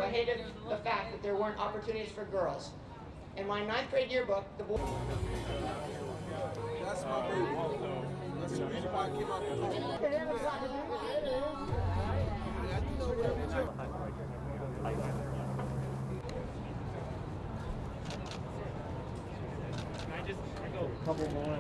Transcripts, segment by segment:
I hated the fact that there weren't opportunities for girls. In my 9th grade yearbook, the boy... That's my baby. That's the reason why I came out with a couple more.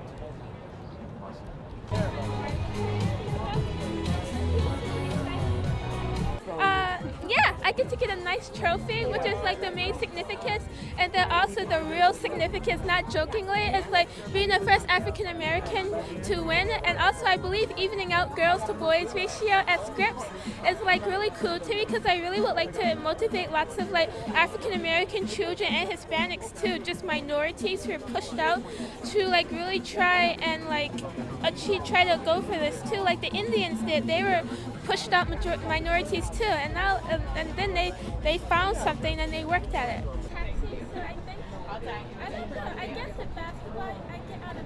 Yeah, I get to get a nice trophy, which is like the main significance, and then also the real significance, not jokingly, is like being the first African American to win, and also I believe evening out girls to boys ratio at Scripps is like really cool to me, because I really would like to motivate lots of like African American children and Hispanics too, just minorities who are pushed out, to like really try and like try to go for this too, like the Indians did. They were pushed out minorities too, and now and then they found something and they worked at it. I guess at basketball I get out of.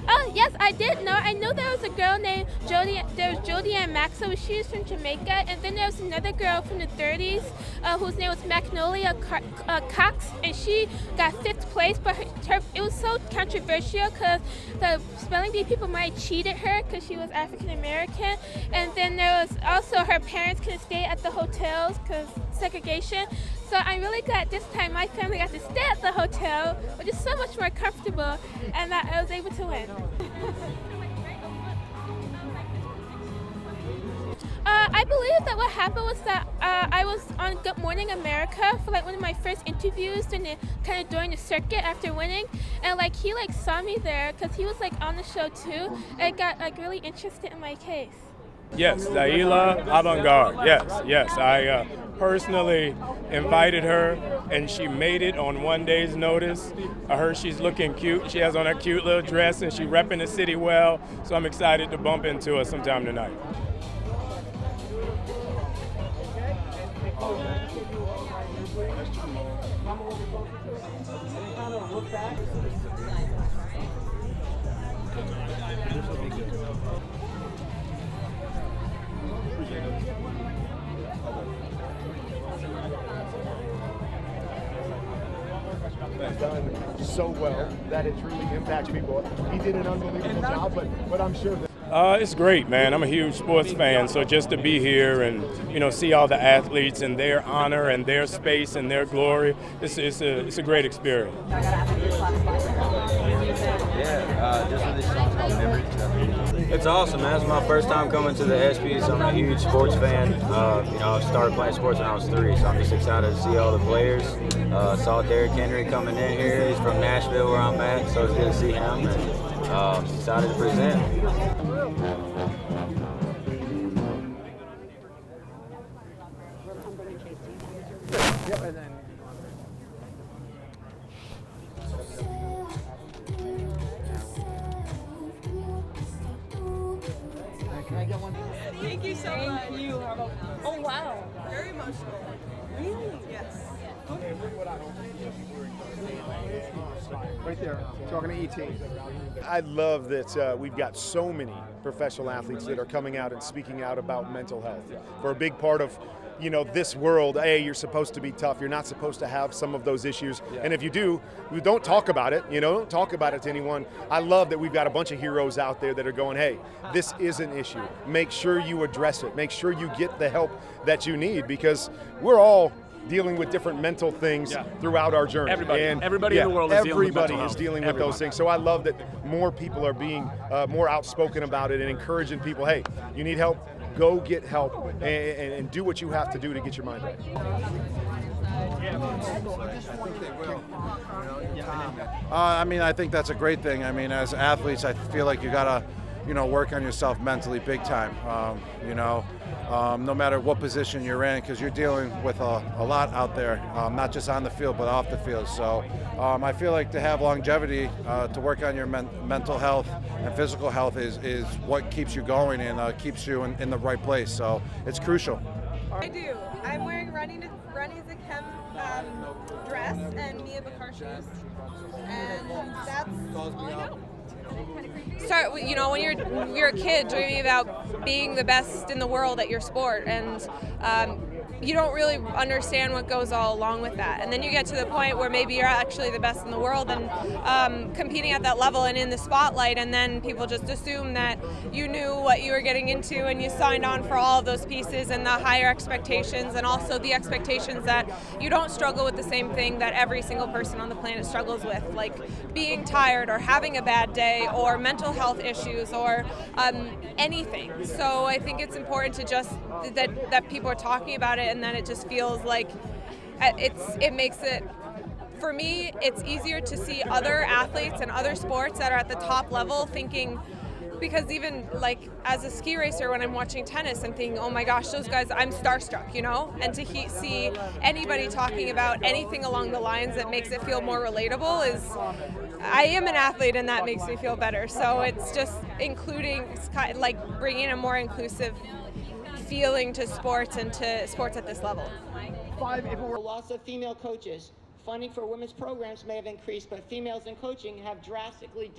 Oh yes, I did know. I know there was a girl named Jodie. There was Jodie Ann Maxwell. She was from Jamaica, and then there was another girl from the 30s whose name was Magnolia Cox, and she got 5th place. But it was so controversial because the spelling bee people might have cheated her because she was African American, and then there was also her parents couldn't stay at the hotels because segregation. So I'm really glad this time my family got to stay at the hotel, which is so much more comfortable, and that I was able to win. I believe that what happened was that I was on Good Morning America for like one of my first interviews during the circuit after winning, and like he like saw me there because he was like on the show too, and got like really interested in my case. Yes, Zaila Avant-garde. Yes. I personally invited her, and she made it on one day's notice. I heard she's looking cute. She has on a cute little dress, and she's repping the city well. So I'm excited to bump into her sometime tonight. Done so well that it truly impacts people. He did an unbelievable job, but I'm sure that it's great, man. I'm a huge sports fan, so just to be here and see all the athletes and their honor and their space and their glory, it's a great experience. Yeah, just released a song called Memories. It's awesome, man. It's my first time coming to the ESPYS. I'm a huge sports fan. I started playing sports when I was 3, so I'm just excited to see all the players. Saw Derrick Henry coming in here. He's from Nashville, where I'm at, so it's good to see him. And excited to present. Thank you so much. Thank you. Oh, wow. Very emotional. Really? Yes. right there, talking to ET. I love that we've got so many professional athletes that are coming out and speaking out about mental health. For a big part of this world, you're supposed to be tough. You're not supposed to have some of those issues. Yeah. And if you do, you don't talk about it. Don't talk about it to anyone. I love that we've got a bunch of heroes out there that are going, hey, this is an issue. Make sure you address it. Make sure you get the help that you need, because we're all dealing with different mental things throughout our journey. Everybody in the world is dealing with mental health. With those things. So I love that more people are being more outspoken about it and encouraging people, hey, you need help, go get help and do what you have to do to get your mind right. I think that's a great thing. As athletes, I feel like you gotta, work on yourself mentally big time. No matter what position you're in, because you're dealing with a lot out there, not just on the field, but off the field. So I feel like to have longevity, to work on your mental health and physical health is what keeps you going and keeps you in the right place. So it's crucial. I do. I'm wearing Running Zakem dress and Mia Bakar shoes. And that's all I know. Start, when you're a kid dreaming about being the best in the world at your sport, and you don't really understand what goes all along with that. And then you get to the point where maybe you're actually the best in the world and competing at that level and in the spotlight, and then people just assume that you knew what you were getting into and you signed on for all of those pieces and the higher expectations, and also the expectations that you don't struggle with the same thing that every single person on the planet struggles with, like being tired or having a bad day or mental health issues or anything. So I think it's important to just that people are talking about it, and then it just feels like it makes it, for me, it's easier to see other athletes and other sports that are at the top level thinking, because even like as a ski racer, when I'm watching tennis, I'm thinking, oh my gosh, those guys, I'm starstruck, you know? And to see anybody talking about anything along the lines that makes it feel more relatable is, I am an athlete and that makes me feel better. So it's just including, it's kind of like bringing a more inclusive feeling to sports and to sports at this level. Loss of female coaches. Funding for women's programs may have increased, but females in coaching have drastically